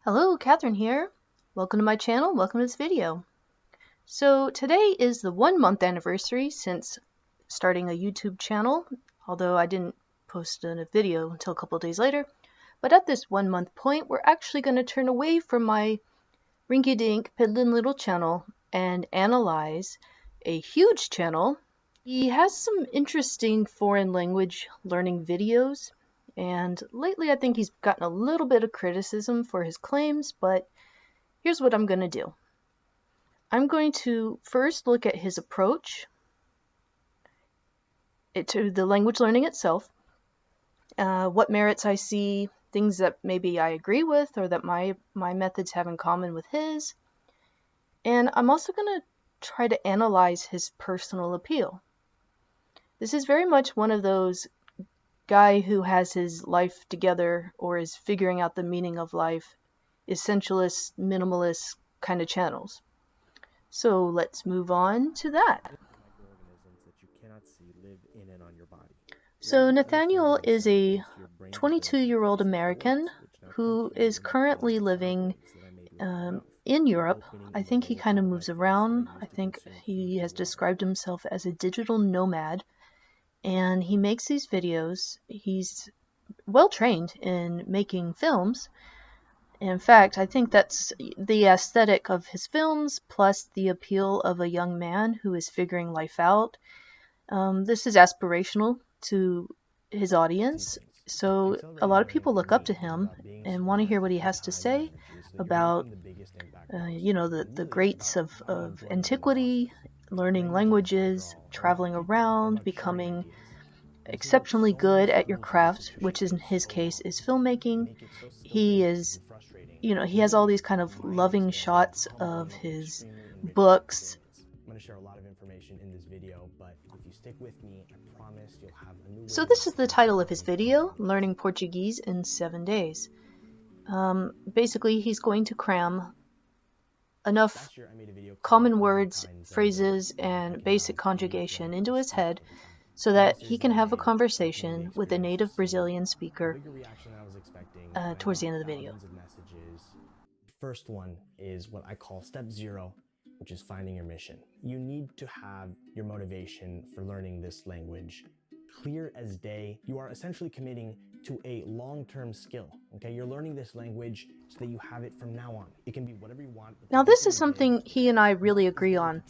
Hello, Kathryn here. Welcome to my channel, welcome to this video. So today is the 1 month anniversary since starting a YouTube channel, although I didn't post a video until a couple days later. But at this 1 month point, we're actually going to turn away from my rinky-dink piddlin' little channel and analyze a huge channel. He has some interesting foreign language learning videos. And lately I think he's gotten a little bit of criticism for his claims, but here's what I'm going to do. I'm going to first look at his approach to the language learning itself, what merits I see, things that maybe I agree with or that my methods have in common with his. And I'm also going to try to analyze his personal appeal. This is very much one of those guy who has his life together or is figuring out the meaning of life, essentialist, minimalist kind of channels. So let's move on to that. So Nathaniel is a 22-year-old American who is currently living in Europe. I think he kind of moves around. I think he has described himself as a digital nomad. And he makes these videos. He's well trained in making films. In fact, I think that's the aesthetic of his films plus the appeal of a young man who is figuring life out. This is aspirational to his audience. So a lot of people look up to him and want to hear what he has to say about, the greats of antiquity, learning languages, traveling around, becoming exceptionally good at your craft, which in his case is filmmaking. He is, he has all these kind of loving shots of his books. I'm going to share a lot of information in this video, but if you stick with me, I promise you'll have a new. So this is the title of his video, Learning Portuguese in 7 days. Basically, he's going to cram enough common words, phrases, and basic conjugation into his head so that he can have a conversation with a native Brazilian speaker towards the end of the video. First one is what I call step 0, which is finding your mission. You need to have your motivation for learning this language clear as day. You are essentially committing to a long-term skill. Okay, you're learning this language so that you have it from now on. It can be whatever you want. Now this is something he and I really agree on.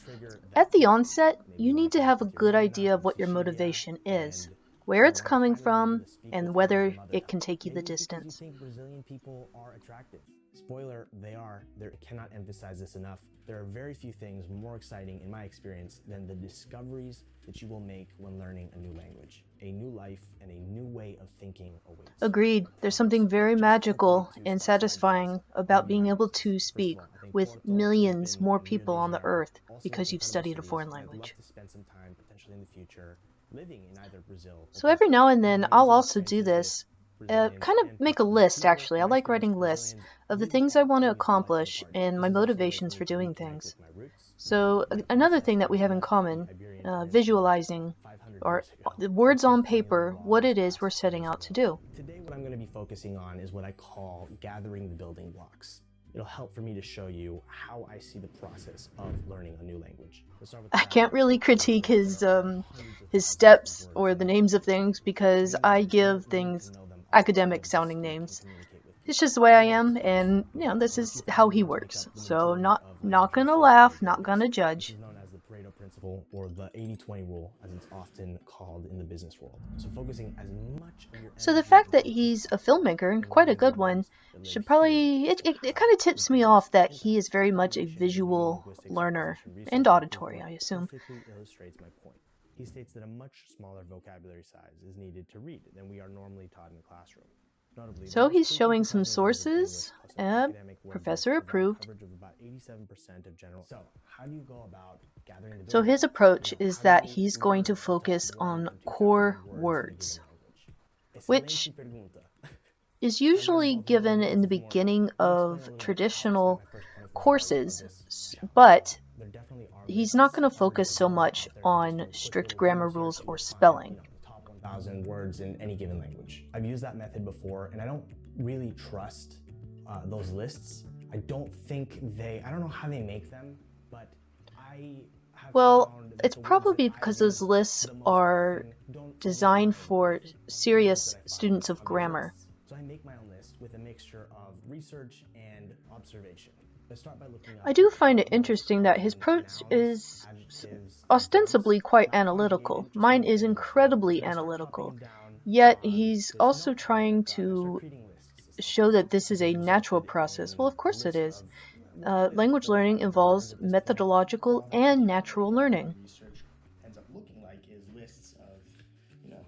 At the onset, you need to have a good idea of what your motivation is, where it's coming from, and whether it can take you the distance. You think Brazilian people are attractive? Spoiler, they are. I cannot emphasize this enough. There are very few things more exciting in my experience than the discoveries that you will make when learning a new language. A new life and a new way of thinking awaits. Agreed. There's something very magical and satisfying about being able to speak with millions more people on the earth because you've studied a foreign language. So every now and then I'll also do this. Kind of make a list, actually. I like writing lists of the things I want to accomplish and my motivations for doing things. So another thing that we have in common, visualizing or the words on paper, what it is we're setting out to do. Today what I'm going to be focusing on is what I call gathering the building blocks. It'll help for me to show you how I see the process of learning a new language. I can't really critique his steps or the names of things because I give things academic sounding names. It's just the way I am, and this is how he works. So not gonna laugh, not gonna judge. This is known as the Pareto principle, or the 80-20 rule, as it's often called in the business world. So focusing as much of your So the fact that he's a filmmaker, and quite a good one, should probably it kind of tips me off that he is very much a visual learner and auditory, I assume. Illustrates my point. He states that a much smaller vocabulary size is needed to read than we are normally taught in the classroom. So he's showing some sources, professor approved. So his approach is that he's going to focus on core words, which is usually given in the beginning of traditional courses, but he's not going to focus so much on strict grammar rules or spelling. 1,000 words in any given language. I've used that method before, and I don't really trust those lists. I don't know how they make them, but I have Well, found that it's the words that probably I because those use lists the most are often don't align designed for with the words serious that I find students of on those grammar. lists. So I make my own list with a mixture of research and observation. I start by looking up I do find the it most interesting that his common approach nouns, is adjectives, and ostensibly verbs, quite not analytical. conjugated, just Mine one is family of them. incredibly And I start analytical. copying down Yet on he's this also notepad that trying I've got. I start to creating lists show essentially. that this This is has a natural resulted process. Well, in of a course it list is. of more than Language learning 4,500 words involves at this point. methodological All that and vocabulary natural that I learning. research ends up looking like is lists of, you know,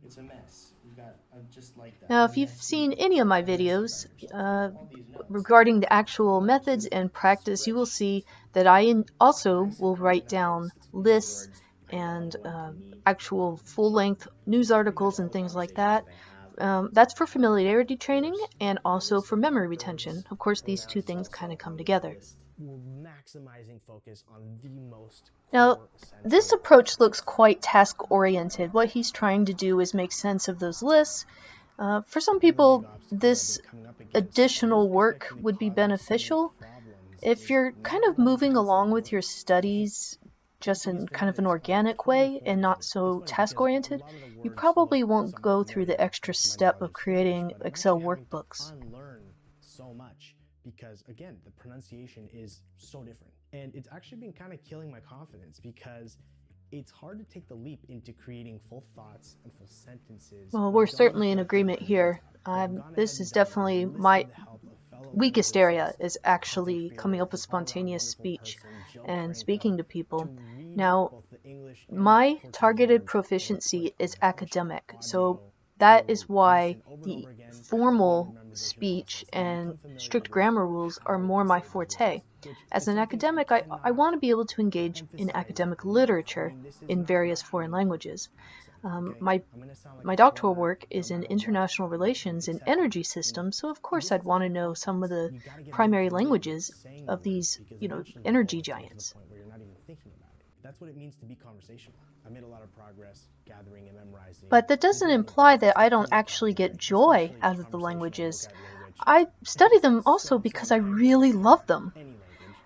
it's a mess. You've got just like that, Now, a if you've seen messy, any of my a messy videos writer. So I have all these notes regarding the that actual come up methods with and practice, you will see spreadsheets. that I And also I sit will there and I write make a down list. These are lists words I love and or like to meet. actual full-length news Pretty much articles all and the things like conversations that. that I have That's for have familiarity training words. and My also list for of memory verbs retention. Of course, or these two nouns is things kind also of come on this together. list. We're maximizing focus on the most Now, core this essential approach looks aspects. quite task-oriented. What he's trying to do is make sense of those lists. For some One of the big people, obstacles I've this been coming up against, and this additional is work actually would be causing so many beneficial. problems, If is you're kind not of one moving concept along of with your words. studies just Portuguese in kind of an phonetics are organic totally way and foreign to not me. It's so funny task because a oriented, lot of the you words look probably won't somewhat go through the familiar extra just from my step of knowledge to English, creating but I'm Excel actually having to workbooks. unlearn so much because, again, the pronunciation is so different. And it's actually been kind of killing my confidence because it's hard to take the leap into creating full thoughts and full sentences Well, when we're I don't certainly in necessarily have agreement the words here. down. So I've gone ahead This and is done is definitely my enlisted the help of fellow weakest area, linguists, is content actually coming up with creator, all-around spontaneous wonderful speech person, Joe and Franco, speaking to people. to read Now, both the English and the my Portuguese targeted words or put proficiency is as much academic, so audio that is to why listen over and the over again, gain the formal memorization speech process, and and become familiar strict with grammar rules are how more we my say these forte. words, which As is an something I academic, I cannot want to be able to engage in emphasize academic enough. I literature mean, this is in not about various foreign having a perfect languages. accent, okay? My I'm going to sound like my a doctoral foreigner work no is in matter what. international That's relations and accepted. energy You know, systems, so of this course is I'd want the to know some of context. the You got to get really primary familiar with languages saying the of word these, because eventually the energy ball is getting to the giants. point where you're not even thinking about it. That's what it means to be conversational. I made a lot of progress gathering and memorizing But that these doesn't building imply blocks that to I don't create actually get vocabulary, joy especially out of the conversational languages. vocabulary, which I study is them also so because I integral really to love them. any language.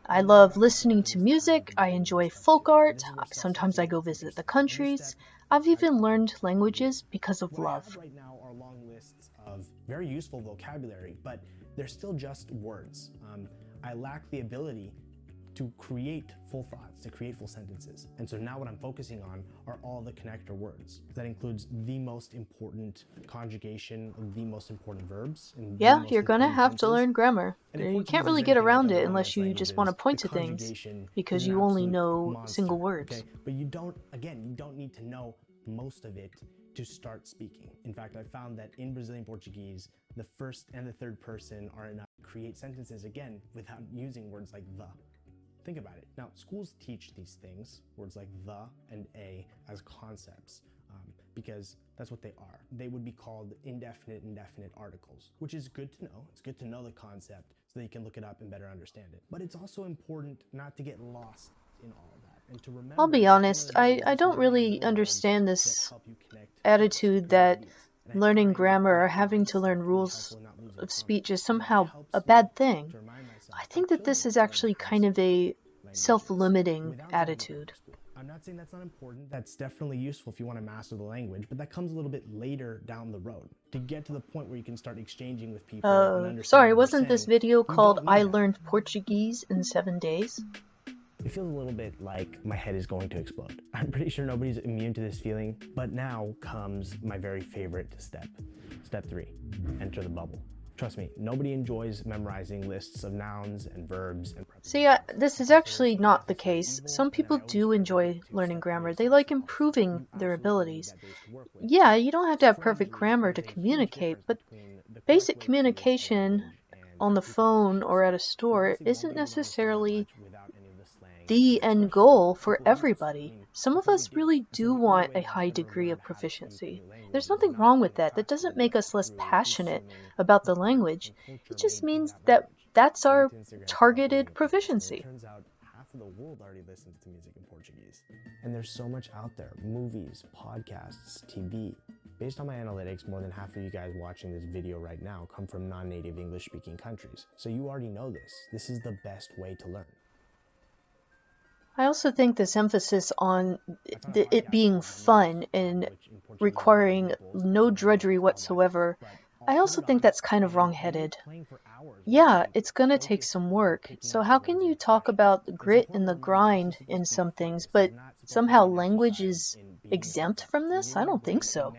I And now love I've listening decided to it's time to music, I begin into enjoy step two. folk And art, this is where steps sometimes I get go visit the interesting. In this countries. step, I've I even call it learned reading. languages because of What I have love. right now are long lists of very useful vocabulary, but they're still just words. I lack the ability to create full thoughts, to create full sentences. And so now what I'm focusing on are all the connector words. That includes the most important conjugation, the most important verbs, and the Yeah, most you're gonna important have to tenses. learn grammar. And if You can't Portuguese is really get anything like around other it unless Romance you just want to languages, the point to things conjugation because is an you only absolute know monster, single words. okay? But you don't need to know most of it to start speaking. In fact, I found that in Brazilian Portuguese, the first and the third person are enough to create sentences again without using words like the. Think about it. Now, schools teach these things, words like the and a, as concepts, because that's what they are. They would be called indefinite and definite articles, which is good to know. It's good to know the concept so that you can look it up and better understand it. But it's also important not to get lost in all of that and to remember I'll be that at the end honest, of the day, you're I just don't learning really little words understand that this help you connect thoughts, attitude create that ideas. And I learning find grammar or that having to learn step can be rules helpful in not losing of speech is confidence. And it somehow a helps me bad thing. to remind myself I how think that this children is learn actually how to kind of speak a languages self-limiting without going to grammar attitude. school. I'm not saying that's not important. That's definitely useful if you want to master the language, but that comes a little bit later down the road. To get to the point where you can start exchanging with people and understand Sorry, what they're wasn't this saying, video you called don't need I that. Learned Portuguese in 7 Days? It feels a little bit like my head is going to explode. I'm pretty sure nobody's immune to this feeling, but now comes my very favorite step. Step 3, enter the bubble. Trust me, nobody enjoys memorizing lists of nouns and verbs and See, this is actually not the case. Some people do enjoy learning grammar. They like improving their abilities. Yeah, you don't have to have perfect grammar to communicate, but basic communication on the phone or at a store isn't necessarily the end goal for everybody. Some of us really do want a high degree of proficiency. There's nothing wrong with that. That doesn't make us less passionate about the language. It just means that that's our targeted proficiency. half of the world already listens to music in Portuguese. And there's so much out there, movies, podcasts, TV. Based on my analytics, more than half of you guys watching this video right now come from non-native English-speaking countries. So you already know this. This is the best way to learn. I also think this emphasis on it being fun and requiring no drudgery whatsoever, I also think that's kind of wrong-headed. Yeah, it's gonna take some work. So how can you talk about the grit and the grind in some things, but somehow language is exempt from this? I don't think so.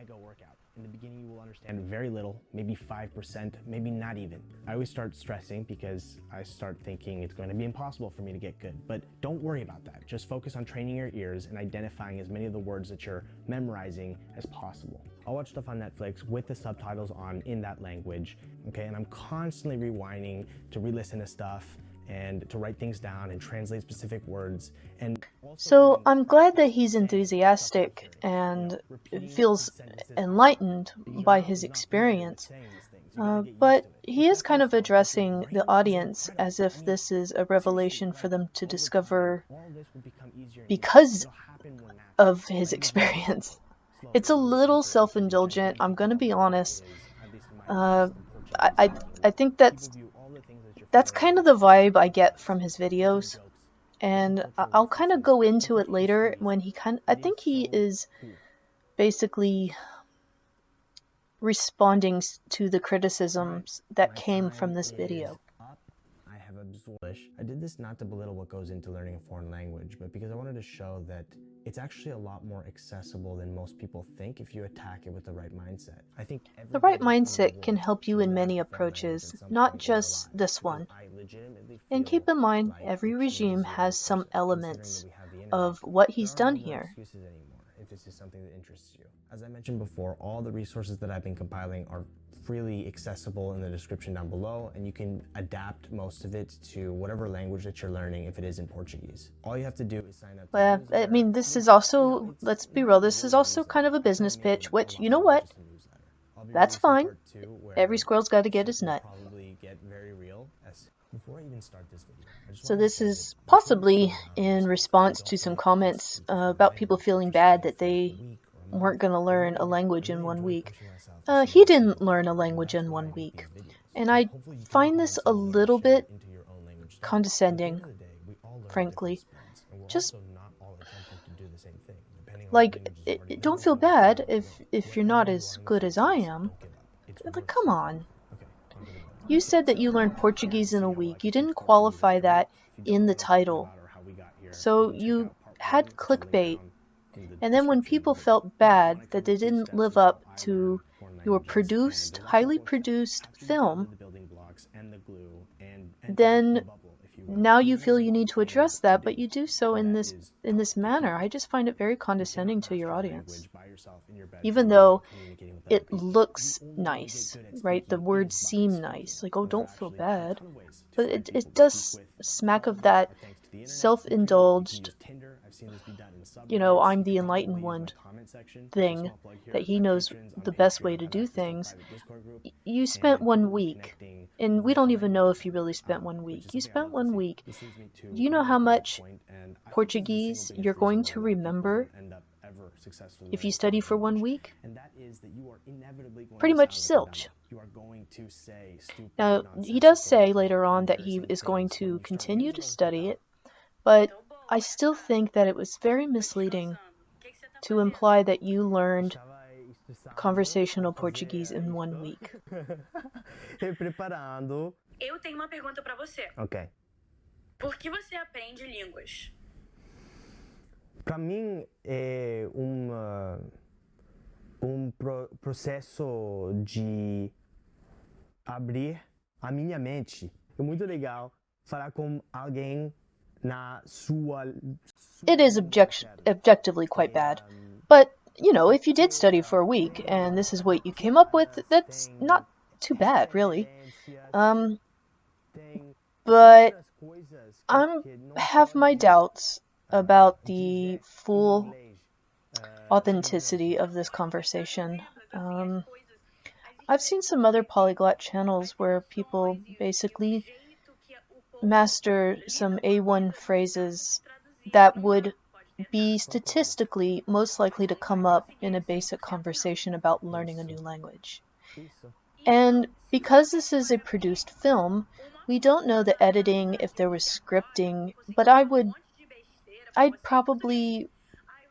In the beginning, you will understand very little, maybe 5%, maybe not even. I always start stressing because I start thinking it's going to be impossible for me to get good. But don't worry about that. Just focus on training your ears and identifying as many of the words that you're memorizing as possible. I'll watch stuff on Netflix with the subtitles on in that language, okay? And I'm constantly rewinding to re-listen to stuff and to write things down and translate specific words. And so I'm glad that he's enthusiastic and feels enlightened by his experience. But he is kind of addressing the audience as if this is a revelation for them to discover because of his experience. It's a little self-indulgent, I'm going to be honest. I think that's kind of the vibe I get from his videos, and I'll kind of go into it later when I think he is basically responding to the criticisms that came from this video. I did this not to belittle what goes into learning a foreign language, but because I wanted to show that it's actually a lot more accessible than most people think if you attack it with the right mindset. I think the right mindset can help you in many approaches, not just this one. And keep in mind, every regime has some elements of what he's done here. If this is something that interests you. As I mentioned before, all the resources that I've been compiling are freely accessible in the description down below, and you can adapt most of it to whatever language that you're learning if it is in Portuguese. All you have to do is sign up. Well, I mean, this is also, let's be real, this is also kind of a business pitch, which, you know what? That's fine. Every squirrel's got to get his nut. Before I even start this video, so this is possibly in response to some comments about people feeling bad that they weren't going to learn a language in 1 week. He didn't learn a language in 1 week. And I find this a little bit condescending, frankly. Just like, don't feel bad if you're not as good as I am. Like, come on. You said that you learned Portuguese in a week. You didn't qualify that in the title. So you had clickbait. And then when people felt bad that they didn't live up to your highly produced film, then now you feel you need to address that, but you do so in this manner. I just find it very condescending to your audience. Even though it looks nice, right? The words seem nice. Like, oh, don't feel bad. But it does smack of that self-indulged, I'm the enlightened one thing, that he knows the best way to do things. You spent 1 week, and we don't even know if you really spent 1 week. You spent 1 week. Do you know how much Portuguese you're going to remember if you study for 1 week? Pretty much zilch. Now, he does say later on that he is going to continue to study it, but I still think that it was very misleading to imply that you learned conversational Portuguese in 1 week. Preparando. Eu tenho uma pergunta para você. Ok. Por que você aprende línguas? Para mim é processo de abrir a minha mente. É muito legal falar com alguém na sua. It is objectively quite bad, but if you did study for a week and this is what you came up with, that's not too bad, really. But I have my doubts about the full authenticity of this conversation. I've seen some other polyglot channels where people basically master some A1 phrases that would be statistically most likely to come up in a basic conversation about learning a new language. And because this is a produced film, we don't know the editing, if there was scripting, but I'd probably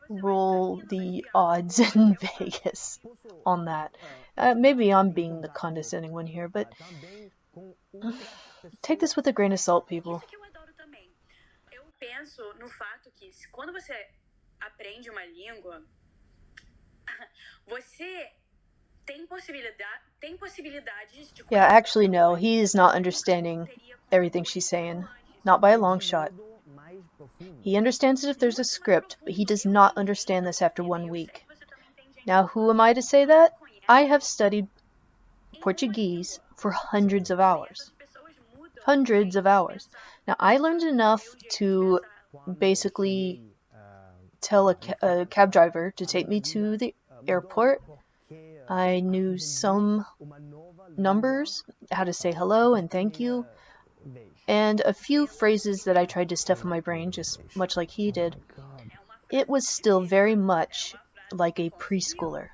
roll the odds in Vegas on that. Maybe I'm being the condescending one here, but take this with a grain of salt, people. Isso que eu adoro também. Eu penso no fato que quando você aprende uma língua, você tem possibilidades de Yeah, actually, no, he is not understanding everything she's saying. Not by a long shot. He understands it if there's a script, but he does not understand this after 1 week. Now, who am I to say that? I have studied Portuguese for hundreds of hours. Hundreds of hours. Now, I learned enough to basically tell a cab driver to take me to the airport. I knew some numbers, how to say hello and thank you, and a few phrases that I tried to stuff in my brain, just much like he did. It was still very much like a preschooler.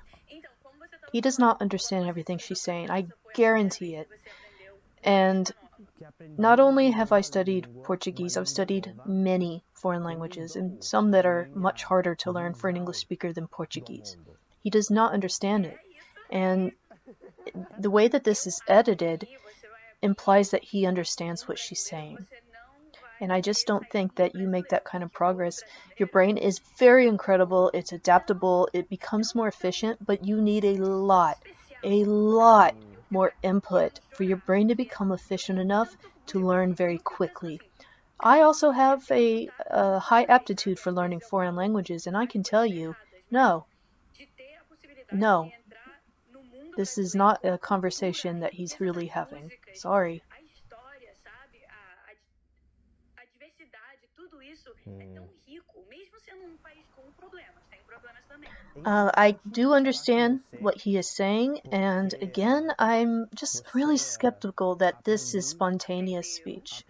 He does not understand everything she's saying. I guarantee it. And not only have I studied Portuguese, I've studied many foreign languages, and some that are much harder to learn for an English speaker than Portuguese. He does not understand it. And the way that this is edited implies that he understands what she's saying. And I just don't think that you make that kind of progress. Your brain is very incredible, it's adaptable, it becomes more efficient, but you need a lot more input for your brain to become efficient enough to learn very quickly. I also have a high aptitude for learning foreign languages, and I can tell you, no, this is not a conversation that he's really having. Sorry. I do understand what he is saying, and again, I'm just really skeptical that this is spontaneous speech.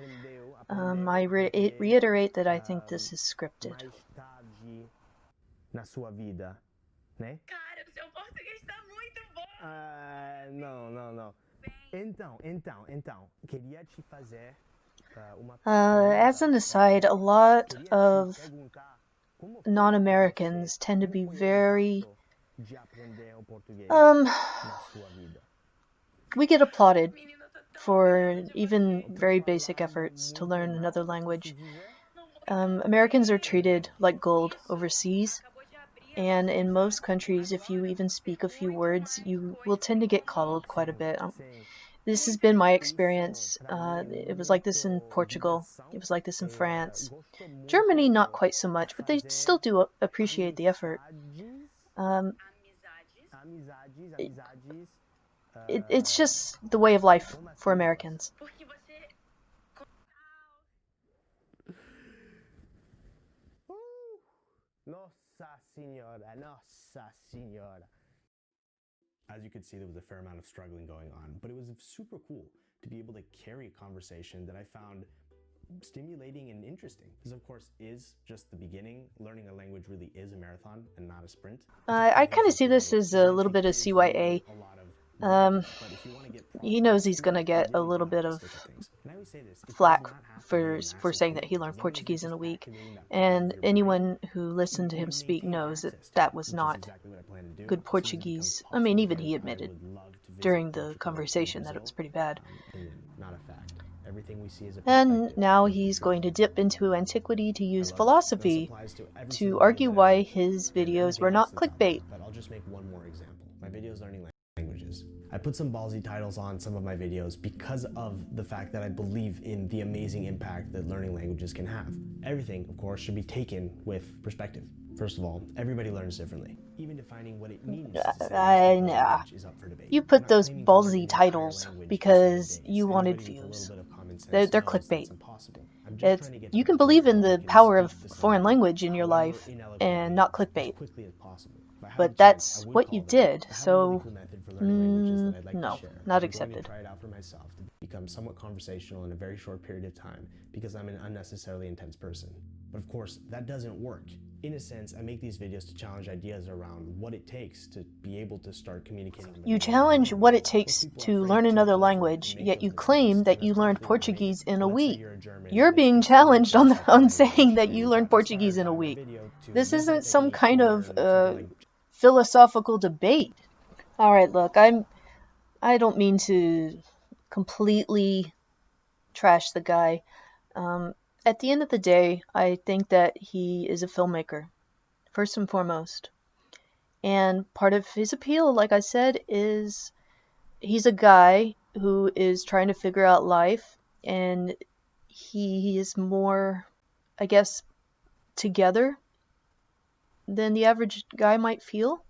I reiterate that I think this is scripted. Na sua vida, né? Cara, o seu português tá muito bom. Não. Então, queria te fazer uma As an aside, a lot of non-Americans tend to be very we get applauded for even very basic efforts to learn another language. Americans are treated like gold overseas, and in most countries, if you even speak a few words, you will tend to get coddled quite a bit. This has been my experience. It was like this in Portugal. It was like this in France. Germany, not quite so much, but they still do appreciate the effort. It's just the way of life for Americans. Nossa Senhora. As you could see, there was a fair amount of struggling going on, but it was super cool to be able to carry a conversation that I found stimulating and interesting. This, of course, is just the beginning. Learning a language really is a marathon and not a sprint. I kind of see this as a little bit of CYA. He knows he's going to get a little bit of flack for saying that he learned Portuguese in a week, and anyone who listened to him speak knows that that was not good Portuguese. I mean, even he admitted during the conversation that it was pretty bad. And now he's going to dip into antiquity to use philosophy to argue why his videos were not clickbait. But I'll just make one more example. My videos learning languages. I put some ballsy titles on some of my videos because of the fact that I believe in the amazing impact that learning languages can have. Everything, of course, should be taken with perspective. First of all, everybody learns differently. Even defining what it means to say language is up for debate. You put those ballsy titles because you wanted views. They're clickbait. You can believe in the power of foreign language in your life and not clickbait. But that's what you did, so no, not accepted. become somewhat conversational in a very short period of time because I'm an unnecessarily intense person. But of course, that doesn't work. In a sense, I make these videos to challenge ideas around what it takes to be able to start communicating. You challenge what it takes to learn another language, yet you claim that you learned Portuguese in a week. You're being challenged on saying that you learned Portuguese in a week. This isn't some kind of philosophical debate. All right, look, I don't mean to completely trash the guy. At the end of the day, I think that he is a filmmaker, first and foremost. And part of his appeal, like I said, is he's a guy who is trying to figure out life, and he is more, I guess, together than the average guy might feel.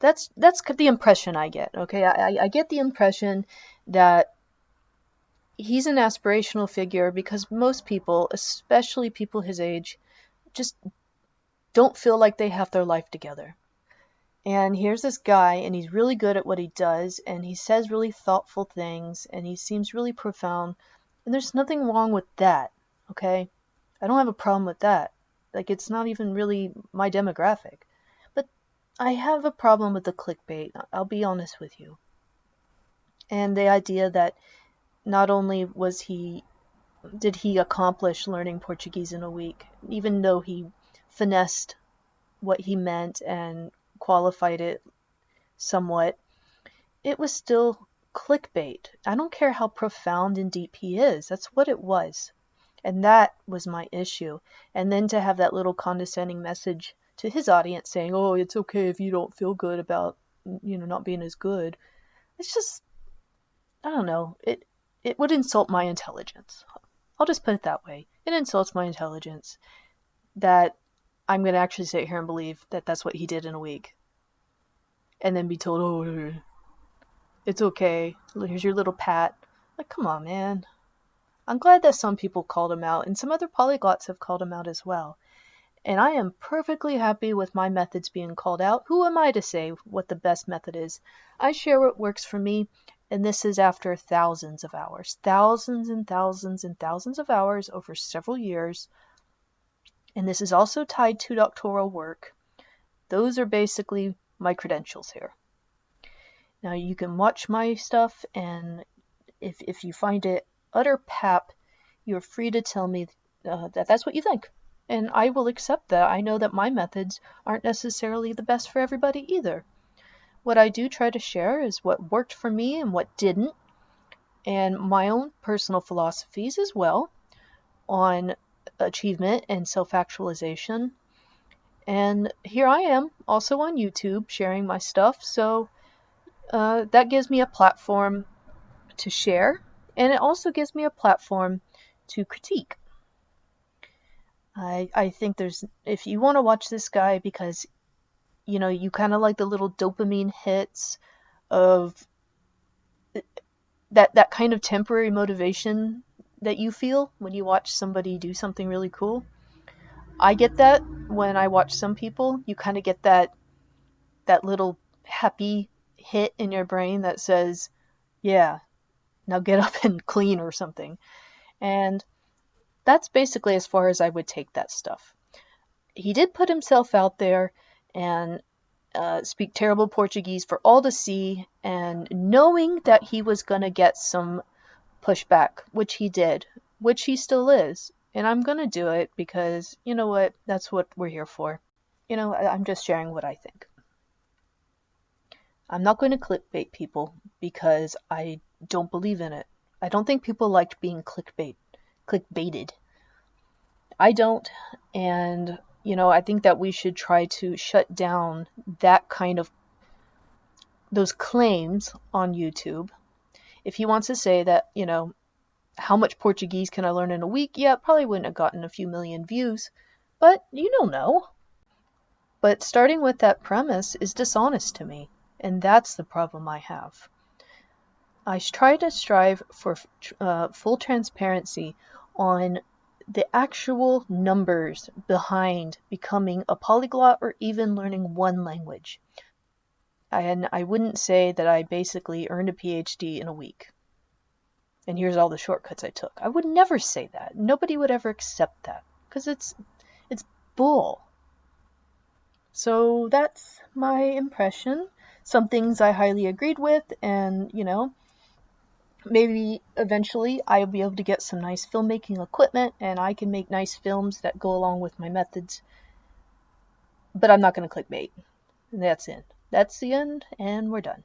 That's the impression I get, okay? I get the impression that he's an aspirational figure because most people, especially people his age, just don't feel like they have their life together. And here's this guy, and he's really good at what he does, and he says really thoughtful things, and he seems really profound, and there's nothing wrong with that, okay? I don't have a problem with that. Like, it's not even really my demographic. But I have a problem with the clickbait, I'll be honest with you. And the idea that not only did he accomplish learning Portuguese in a week, even though he finessed what he meant and qualified it somewhat, it was still clickbait. I don't care how profound and deep he is. That's what it was. And that was my issue. And then to have that little condescending message to his audience saying, oh, it's okay if you don't feel good about, not being as good. It's just, I don't know. It would insult my intelligence. I'll just put it that way. It insults my intelligence that I'm going to actually sit here and believe that that's what he did in a week. And then be told, oh, it's okay. Here's your little pat. Like, come on, man. I'm glad that some people called him out, and some other polyglots have called him out as well. And I am perfectly happy with my methods being called out. Who am I to say what the best method is? I share what works for me, and this is after thousands of hours. Thousands and thousands and thousands of hours over several years. And this is also tied to doctoral work. Those are basically my credentials here. Now you can watch my stuff, and if you find it utter pap, you're free to tell me that that's what you think. And I will accept that. I know that my methods aren't necessarily the best for everybody either. What I do try to share is what worked for me and what didn't, and my own personal philosophies as well on achievement and self-actualization. And here I am, also on YouTube, sharing my stuff, so that gives me a platform to share, and it also gives me a platform to critique. I think if you want to watch this guy because, you kind of like the little dopamine hits of that kind of temporary motivation that you feel when you watch somebody do something really cool. I get that when I watch some people. You kind of get that little happy hit in your brain that says, yeah, now get up and clean or something. And that's basically as far as I would take that stuff. He did put himself out there and speak terrible Portuguese for all to see, and knowing that he was going to get some pushback, which he did, which he still is. And I'm going to do it because, you know what, that's what we're here for. I'm just sharing what I think. I'm not going to clickbait people because I don't believe in it. I don't think people liked being clickbaited. I don't, and I think that we should try to shut down that kind of those claims on YouTube. If he wants to say that, how much Portuguese can I learn in a week? Yeah, probably wouldn't have gotten a few million views, but you don't know. But starting with that premise is dishonest to me, and that's the problem I have. I try to strive for full transparency on the actual numbers behind becoming a polyglot or even learning one language. And I wouldn't say that I basically earned a PhD in a week. and here's all the shortcuts I took. I would never say that. Nobody would ever accept that, because it's bull. So that's my impression. Some things I highly agreed with, and maybe eventually I'll be able to get some nice filmmaking equipment and I can make nice films that go along with my methods. But I'm not going to clickbait. That's it. That's the end, and we're done.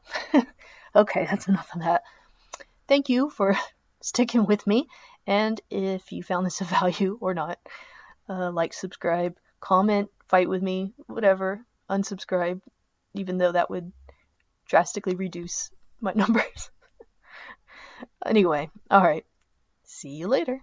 Okay, that's enough of that. Thank you for sticking with me, and if you found this of value or not, like, subscribe, comment, fight with me, whatever, unsubscribe, even though that would drastically reduce my numbers. Anyway, alright, see you later.